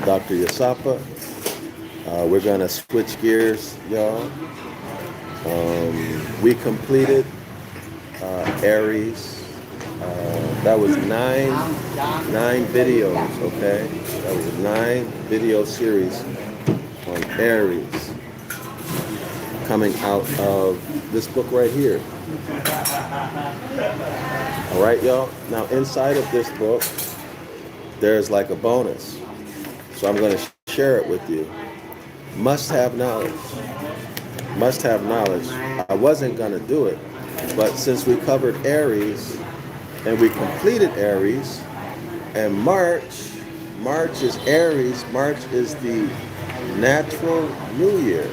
DrYasapa. We're going to switch gears, y'all. We completed Aries. That was nine videos, okay? That was a 9-video series on Aries, coming out of this book right here. All right, y'all. Now, inside of this book, there's like a bonus. So I'm going to share it with you. Must have knowledge. Must have knowledge. I wasn't going to do it, but since we covered Aries and we completed Aries, and March is Aries. March is the natural New Year.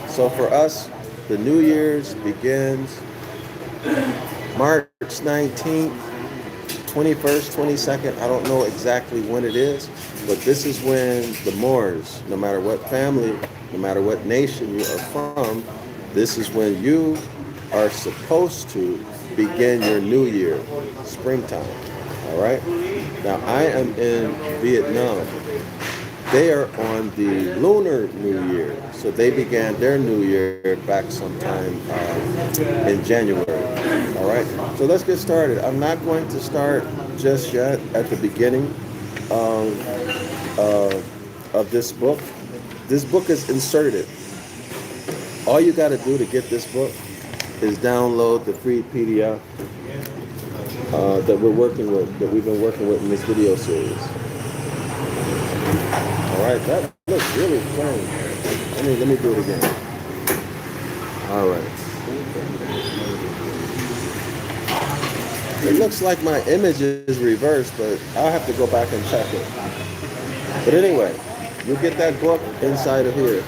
So for us, the New Year's begins March 19th, 21st, 22nd. I don't know exactly when it is, but this is when the Moors, no matter what family, no matter what nation you are from, this is when you are supposed to begin your new year, springtime. All right? Now, I am in Vietnam. They are on the Lunar New Year. So they began their New Year back sometime in January. All right? So let's get started. I'm not going to start just yet at the beginning of this book. This book is inserted. All you got to do to get this book is download the free PDF that we're working with, that we've been working with in this video series. All right, that looks really plain. Let me do it again. All right. It looks like my image is reversed, but I'll have to go back and check it. But anyway, you'll get that book inside of here.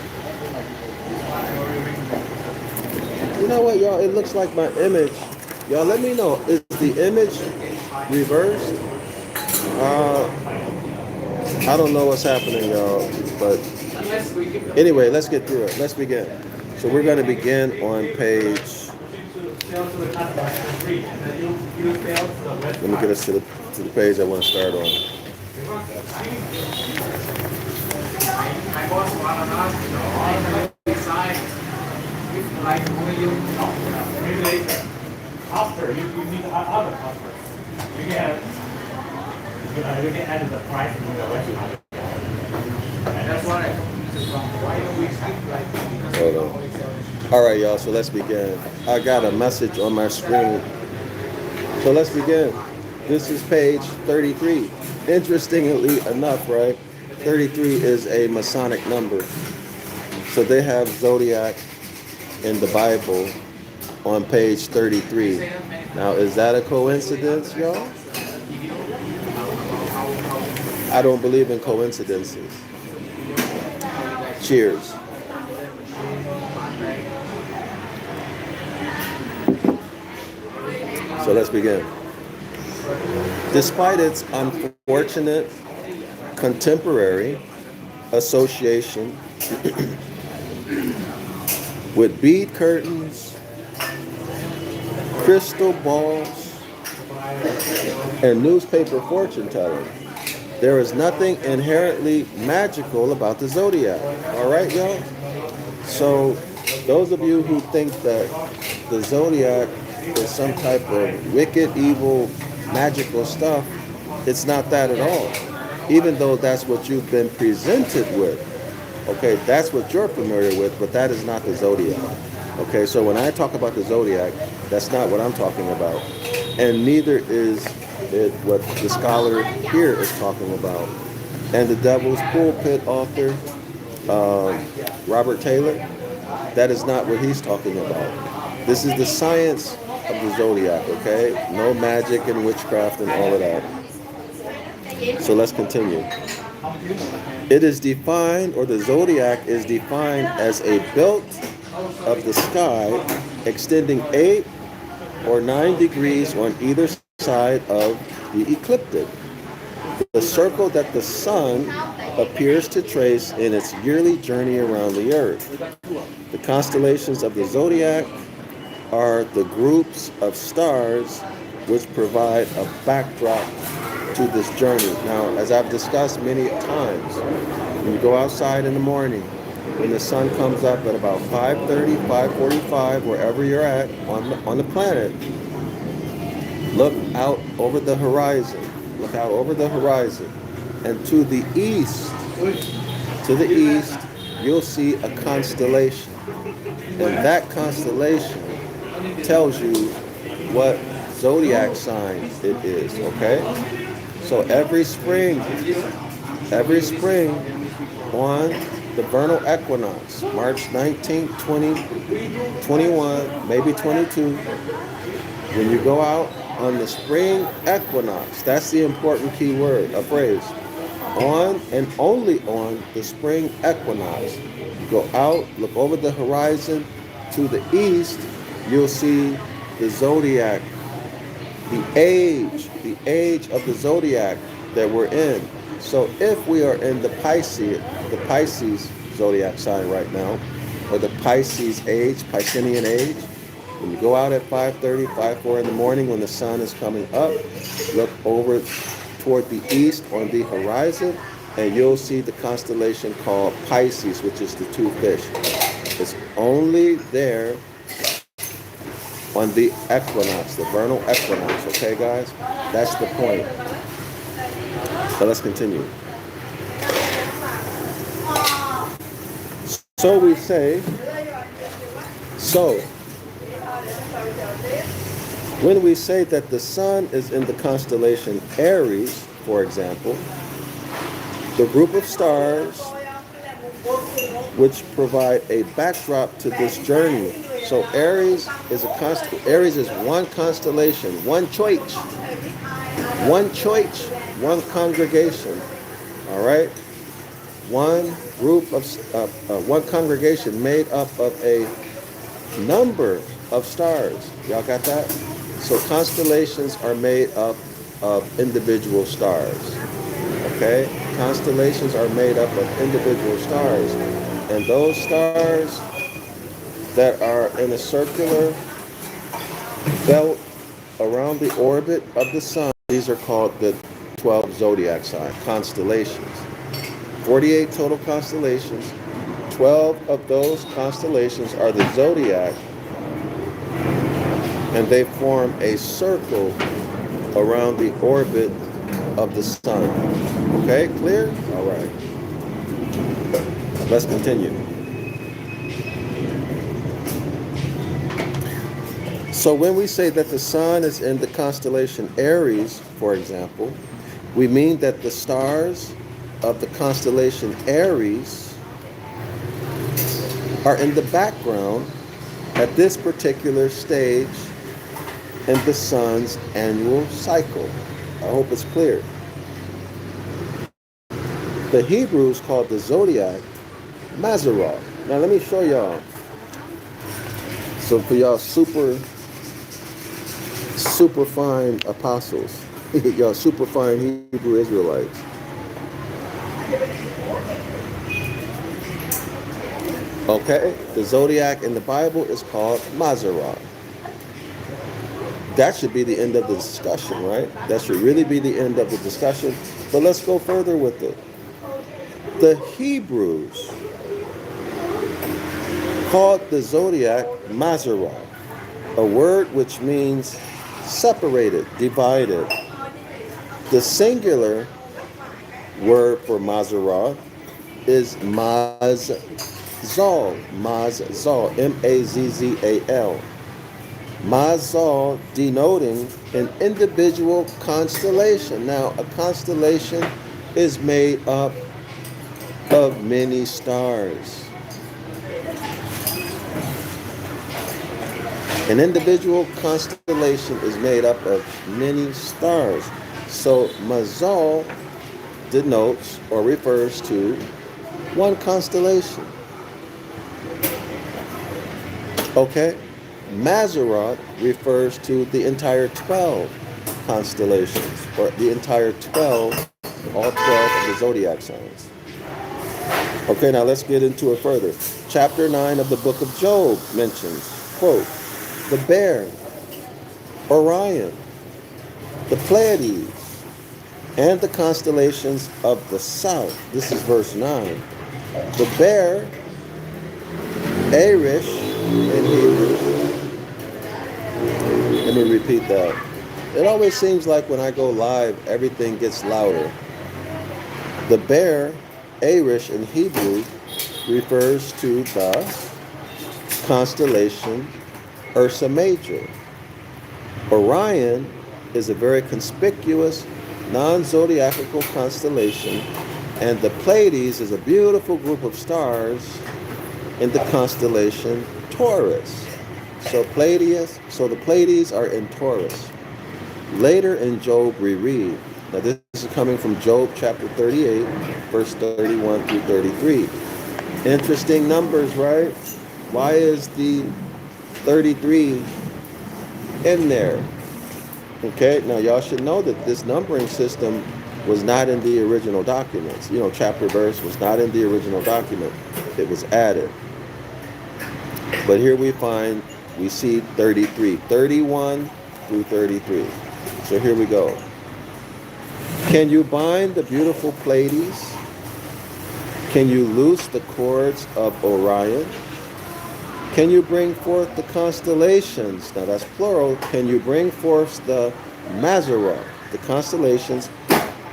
You know what, y'all? It looks like my image. Y'all, let me know. Is the image reversed? I don't know what's happening, y'all. But anyway, let's get through it. Let's begin. So we're going to begin on page. Let me get us to the page I want to start on. After you need other customers. You can add the price in the website. And that's why why don't we skip like Hold on. All right, y'all, so let's begin. I got a message on my screen. So let's begin. This is page 33. Interestingly enough, right? 33 is a Masonic number. So they have Zodiac in the Bible on page 33. Now, is that a coincidence, y'all? I don't believe in coincidences. Cheers. So let's begin. Despite its unfortunate contemporary association with bead curtains, crystal balls, and newspaper fortune telling, there is nothing inherently magical about the zodiac. All right, y'all? So those of you who think that the zodiac is some type of wicked, evil, magical stuff, it's not that at all. Even though that's what you've been presented with. Okay, that's what you're familiar with, but that is not the zodiac. Okay, so when I talk about the zodiac, that's not what I'm talking about. And neither is it what the scholar here is talking about. And the Devil's Pulpit author, Robert Taylor, that is not what he's talking about. This is the science of the zodiac, okay? No magic and witchcraft and all of that. So let's continue. It is defined, or the zodiac is defined as a belt of the sky extending 8 or 9 degrees on either side of the ecliptic. The circle that the sun appears to trace in its yearly journey around the earth. The constellations of the zodiac are the groups of stars which provide a backdrop to this journey. Now, as I've discussed many times, when you go outside in the morning, when the sun comes up at about 5:30, 5:45, wherever you're at on the planet, look out over the horizon. Look out over the horizon. And to the east, you'll see a constellation. And that constellation tells you what zodiac sign it is, okay? So every spring on the vernal equinox, March 19th, 20, 21, maybe 22, when you go out on the spring equinox, that's the important key word, a phrase. On and only on the spring equinox, you go out, look over the horizon to the east, you'll see the zodiac, the age of the zodiac that we're in. So if we are in the Pisces zodiac sign right now, or the Pisces age, Piscean age, when you go out at 5:30, 5:04 in the morning when the sun is coming up, look over toward the east on the horizon, and you'll see the constellation called Pisces, which is the two fish. It's only there on the equinox, the vernal equinox, okay, guys? That's the point. So let's continue. So we say, when we say that the sun is in the constellation Aries, for example, the group of stars which provide a backdrop to this journey. So Aries is one constellation, one choice, one congregation. All right, one group of one congregation made up of a number of stars. Y'all got that? So constellations are made up of individual stars. Okay? Constellations are made up of individual stars. And those stars that are in a circular belt around the orbit of the sun, these are called the 12 zodiac signs, constellations. 48 total constellations. 12 of those constellations are the zodiac, and they form a circle around the orbit of the sun. Okay, clear? All right. Let's continue. So when we say that the sun is in the constellation Aries, for example, we mean that the stars of the constellation Aries are in the background at this particular stage in the sun's annual cycle. I hope it's clear. The Hebrews called the zodiac Mazzaroth. Now let me show y'all. So for y'all super fine apostles, y'all super fine Hebrew Israelites. Okay, the zodiac in the Bible is called Mazzaroth. That should be the end of the discussion, right? That should really be the end of the discussion. But let's go further with it. The Hebrews called the zodiac Mazzaroth, a word which means separated, divided. The singular word for Mazzaroth is Mazzal, M-A-Z-Z-A-L. Mazzal denoting an individual constellation. Now, a constellation is made up of many stars. An individual constellation is made up of many stars. So Mazzal denotes or refers to one constellation. Okay? Mazzaroth refers to the entire 12 constellations, or the entire 12, all 12 of the zodiac signs. Okay, now let's get into it further. Chapter 9 of the book of Job mentions, quote, the bear, Orion, the Pleiades, and the constellations of the south. This is verse 9. The bear, Arish in Hebrew. Let me repeat that. It always seems like when I go live, everything gets louder. The bear, Arish in Hebrew, refers to the constellation Ursa Major. Orion is a very conspicuous non-zodiacal constellation, and the Pleiades is a beautiful group of stars in the constellation Taurus. So the Pleiades are in Taurus. Later in Job we read, now this is coming from Job chapter 38, verse 31 through 33. Interesting numbers, right? Why is the 33 in there? Okay, now y'all should know that this numbering system was not in the original documents. Chapter verse was not in the original document. It was added. But here we see 33, 31 through 33. So here we go. Can you bind the beautiful Pleiades? Can you loose the cords of Orion? Can you bring forth the constellations? Now that's plural. Can you bring forth the Mazara, the constellations,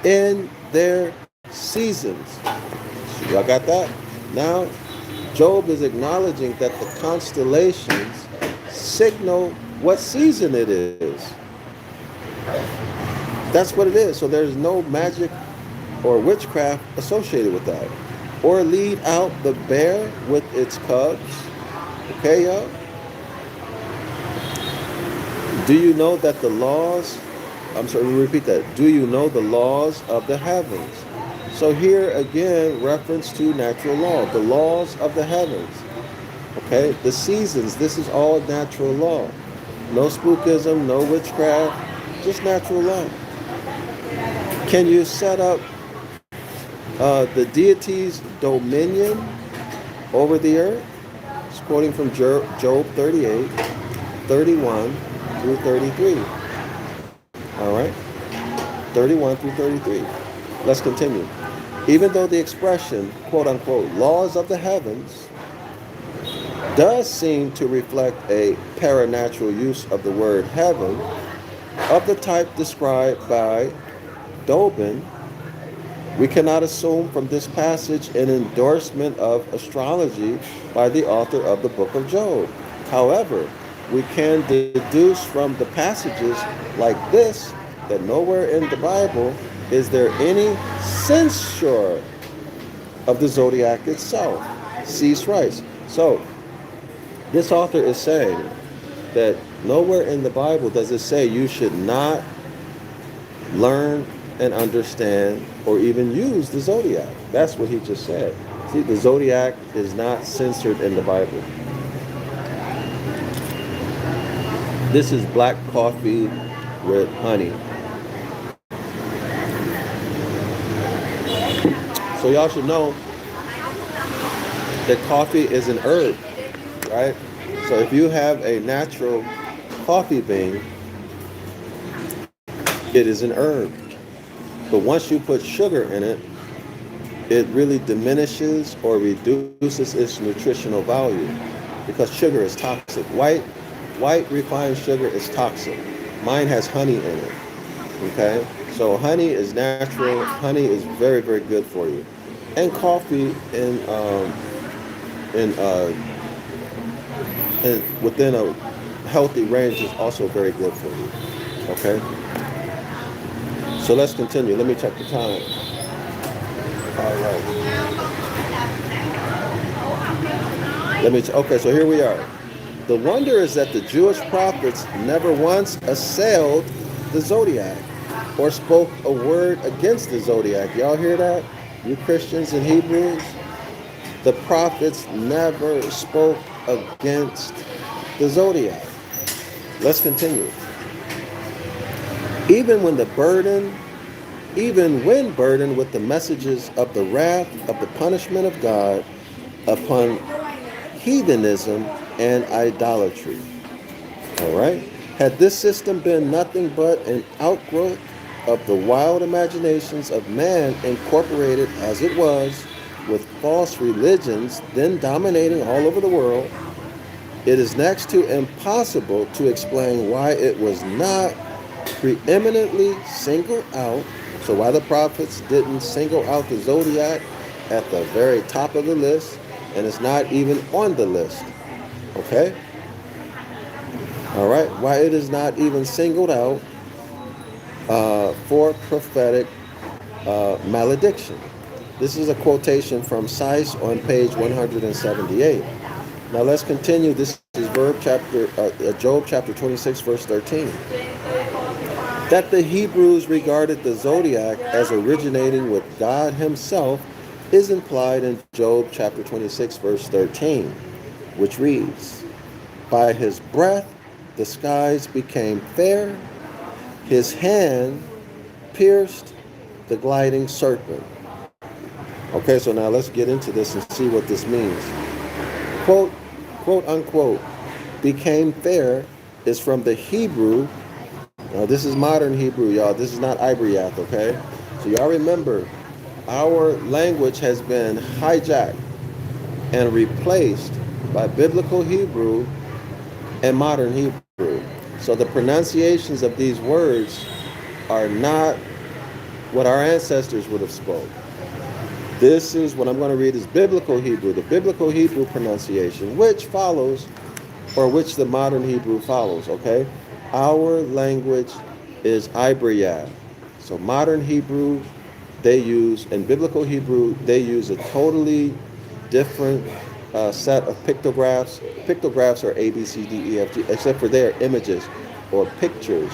in their seasons? So y'all got that? Now, Job is acknowledging that the constellations signal what season it is. That's what it is. So there's no magic or witchcraft associated with that. Or lead out the bear with its cubs. Okay, y'all? Do you know that the laws, let me repeat that. Do you know the laws of the heavens? So here again, reference to natural law, the laws of the heavens. Okay, the seasons, this is all natural law. No spookism, no witchcraft, just natural law. Can you set up the deity's dominion over the earth? It's quoting from Job 38, 31 through 33. All right, 31 through 33. Let's continue. Even though the expression, quote unquote, laws of the heavens, does seem to reflect a paranatural use of the word heaven, of the type described by Dobin, we cannot assume from this passage an endorsement of astrology by the author of the book of Job. However, we can deduce from the passages like this that nowhere in the Bible is there any censure of the zodiac itself. Cease writes. So, this author is saying that nowhere in the Bible does it say you should not learn and understand or even use the zodiac. That's what he just said. See, the zodiac is not censored in the Bible. This is black coffee with honey. So y'all should know that coffee is an herb, right? So if you have a natural coffee bean, it is an herb. But once you put sugar in it, it really diminishes or reduces its nutritional value because sugar is toxic. White refined sugar is toxic. Mine has honey in it. Okay? So honey is natural. Honey is very, very good for you. And coffee and within a healthy range is also very good for you. Okay? So let's continue. Let me check the time. All right. Okay, so here we are. The wonder is that the Jewish prophets never once assailed the zodiac or spoke a word against the zodiac. Y'all hear that? You Christians and Hebrews? The prophets never spoke against the zodiac. Let's continue. Even when burdened with the messages of the wrath of the punishment of God upon heathenism and idolatry. All right? Had this system been nothing but an outgrowth of the wild imaginations of man, incorporated as it was with false religions then dominating all over the world, it is next to impossible to explain why it was not preeminently singled out. So why the prophets didn't single out the zodiac at the very top of the list, and it's not even on the list. Okay? All right? Why it is not even singled out for prophetic malediction. This is a quotation from Seiss on page 178. Now let's continue. This is Job chapter 26, verse 13. That the Hebrews regarded the zodiac as originating with God himself is implied in Job chapter 26, verse 13, which reads, by his breath the skies became fair, his hand pierced the gliding serpent. Okay, so now let's get into this and see what this means. Quote unquote, became fair is from the Hebrew. Now this is modern Hebrew, y'all. This is not Ibaryath, okay? So y'all remember, our language has been hijacked and replaced by biblical Hebrew and modern Hebrew. So the pronunciations of these words are not what our ancestors would have spoke. This is what I'm going to read is biblical Hebrew, the biblical Hebrew pronunciation, which follows, or which the modern Hebrew follows, okay? Our language is Ibaryath. So modern Hebrew, they use, and biblical Hebrew, they use a totally different set of pictographs. Pictographs are A, B, C, D, E, F, G, except for their images or pictures.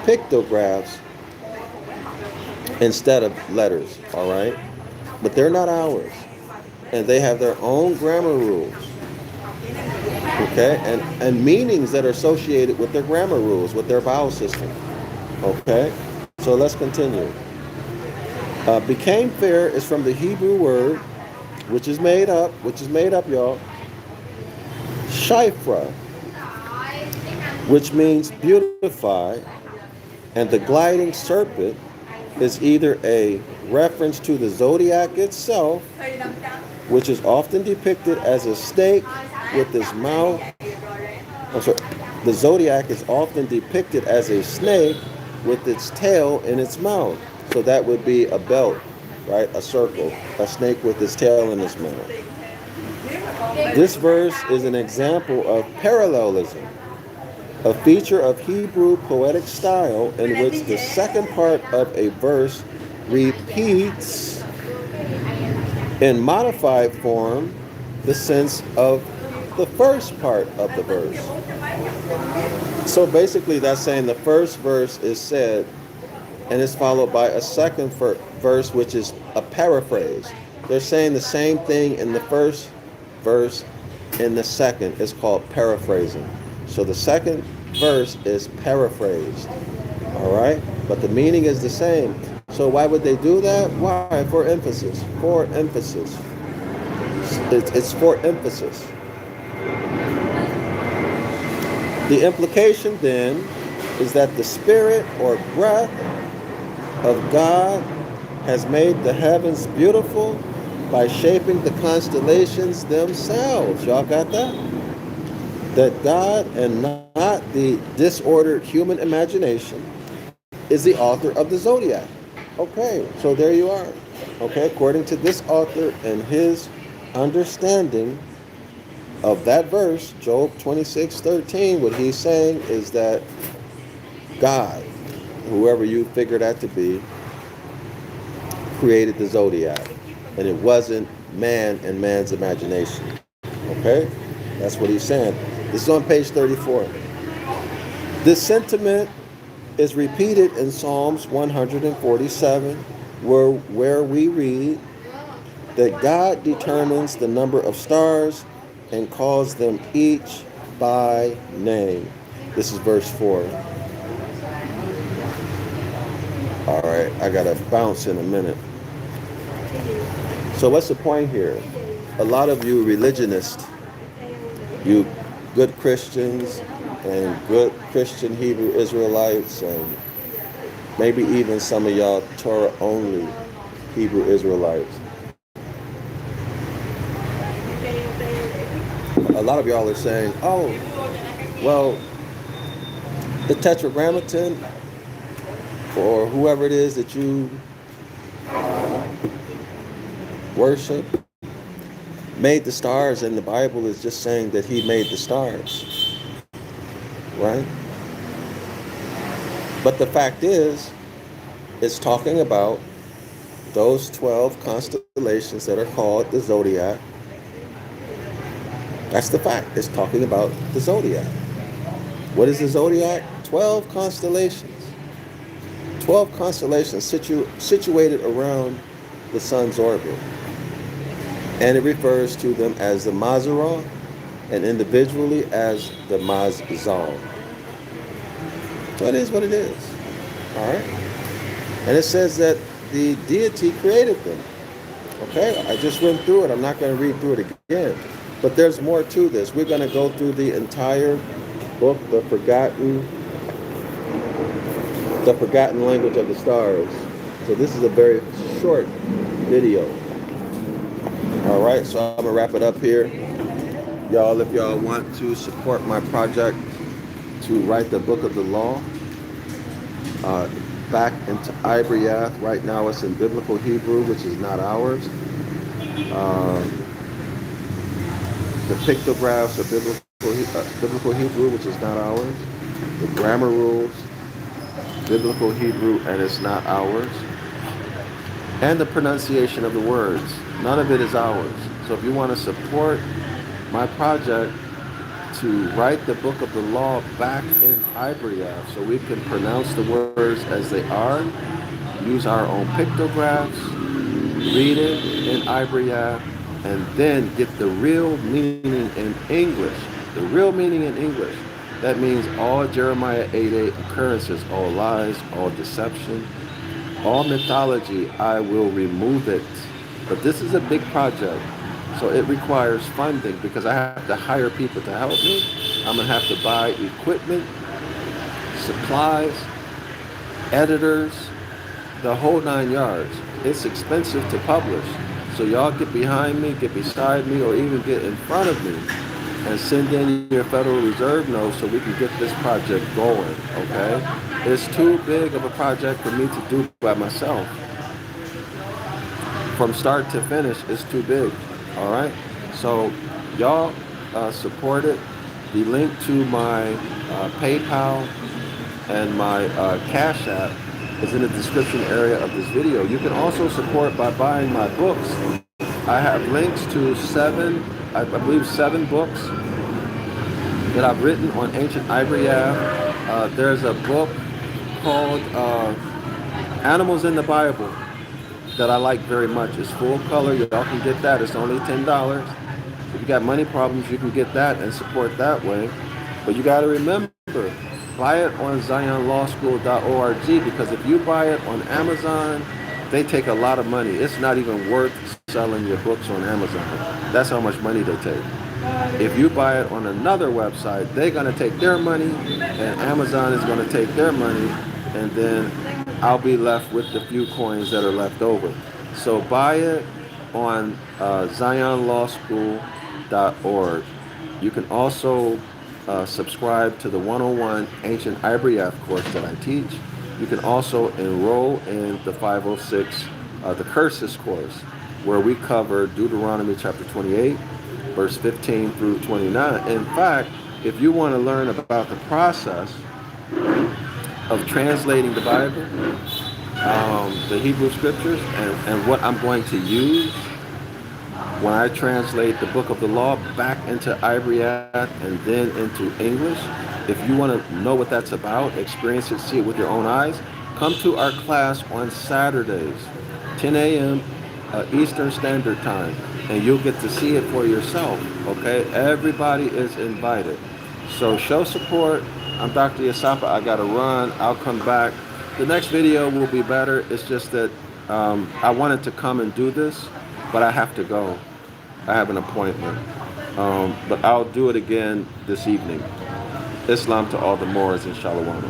Pictographs instead of letters, all right? But they're not ours. And they have their own grammar rules. Okay? And meanings that are associated with their grammar rules, with their vowel system. Okay? So let's continue. Became fair is from the Hebrew word, which is made up, y'all. Shifra, which means beautify, and the gliding serpent is either a reference to the zodiac itself, which is often depicted as a snake with its mouth. The zodiac is often depicted as a snake with its tail in its mouth. So that would be a belt, right? A circle, a snake with its tail in its mouth. This verse is an example of parallelism, a feature of Hebrew poetic style in which the second part of a verse repeats in modified form the sense of the first part of the verse. So basically that's saying the first verse is said and is followed by a second verse, which is a paraphrase. They're saying the same thing in the first verse, in the second. It's called paraphrasing. So the second verse is paraphrased, all right? But the meaning is the same. So why would they do that? Why? For emphasis. For emphasis. It's for emphasis. The implication then is that the spirit or breath of God has made the heavens beautiful by shaping the constellations themselves. Y'all got that? That God, and not the disordered human imagination, is the author of the zodiac. Okay, so there you are. Okay, according to this author and his understanding of that verse, Job 26:13, what he's saying is that God, whoever you figure that to be, created the zodiac. And it wasn't man and man's imagination. Okay? That's what he's saying. This is on page 34. This sentiment is repeated in Psalms 147, where we read that God determines the number of stars and calls them each by name. This is verse 4. All right, I gotta bounce in a minute. So what's the point here? A lot of you religionists, you good Christians and good Christian Hebrew Israelites and Maybe even some of y'all Torah only Hebrew Israelites. A lot of y'all are saying, oh, well, the Tetragrammaton or whoever it is that you worship made the stars, and the Bible is just saying that he made the stars, right? But the fact is, it's talking about those 12 constellations that are called the Zodiac. That's the fact. It's talking about the Zodiac. What is the Zodiac? 12 constellations. 12 constellations situated around the sun's orbit. And it refers to them as the Mazarah and individually as the Mazal. So it is what it is. All right? And it says that the deity created them. Okay? I just went through it. I'm not going to read through it again. But there's more to this. We're going to go through the entire book, The Forgotten Language of the Stars. So this is a very short video. All right, so I'm going to wrap it up here. Y'all, if y'all want to support my project to write the book of the law back into Ibaryath, right now it's in Biblical Hebrew, which is not ours. The pictographs are Biblical Hebrew, which is not ours. The grammar rules, Biblical Hebrew, and it's not ours. And the pronunciation of the words, none of it is ours. So if you want to support my project to write the book of the law back in Ibaryath so we can pronounce the words as they are, use our own pictographs, read it in Ibaryath, and then get the real meaning in English. The real meaning in English. That means all Jeremiah 8:8 occurrences, all lies, all deception, all mythology, I will remove it. But this is a big project, so it requires funding because I have to hire people to help me. I'm going to have to buy equipment, supplies, editors, the whole 9 yards. It's expensive to publish. So y'all get behind me, get beside me, or even get in front of me and send in your Federal Reserve notes so we can get this project going, okay? It's too big of a project for me to do by myself. From start to finish, it's too big, all right? So y'all support it. The link to my PayPal and my Cash App is in the description area of this video. You can also support by buying my books. I have links to seven books that I've written on ancient Ibaryath. There's a book called Animals in the Bible that I like very much. It's full color. Y'all can get that. It's only $10. If you got money problems, you can get that and support that way. But you got to remember, buy it on zionlawschool.org because if you buy it on Amazon, they take a lot of money. It's not even worth selling your books on Amazon. That's how much money they take. If you buy it on another website, they're going to take their money and Amazon is going to take their money, and then I'll be left with the few coins that are left over. So buy it on zionlawschool.org. You can also subscribe to the 101 Ancient Ibaryath course that I teach. You can also enroll in the 506, the Curses course, where we cover Deuteronomy chapter 28, verse 15 through 29. In fact, if you want to learn about the process of translating the Bible, the Hebrew scriptures, and what I'm going to use when I translate the book of the law back into Ibaryath and then into English, if you want to know what that's about, experience it, see it with your own eyes, come to our class on Saturdays, 10 a.m. Eastern Standard Time, and you'll get to see it for yourself, okay? Everybody is invited. So show support. I'm DrYasapa. I got to run. I'll come back. The next video will be better. It's just that I wanted to come and do this, but I have to go. I have an appointment. But I'll do it again this evening. Islam to all the Moors in Shalom.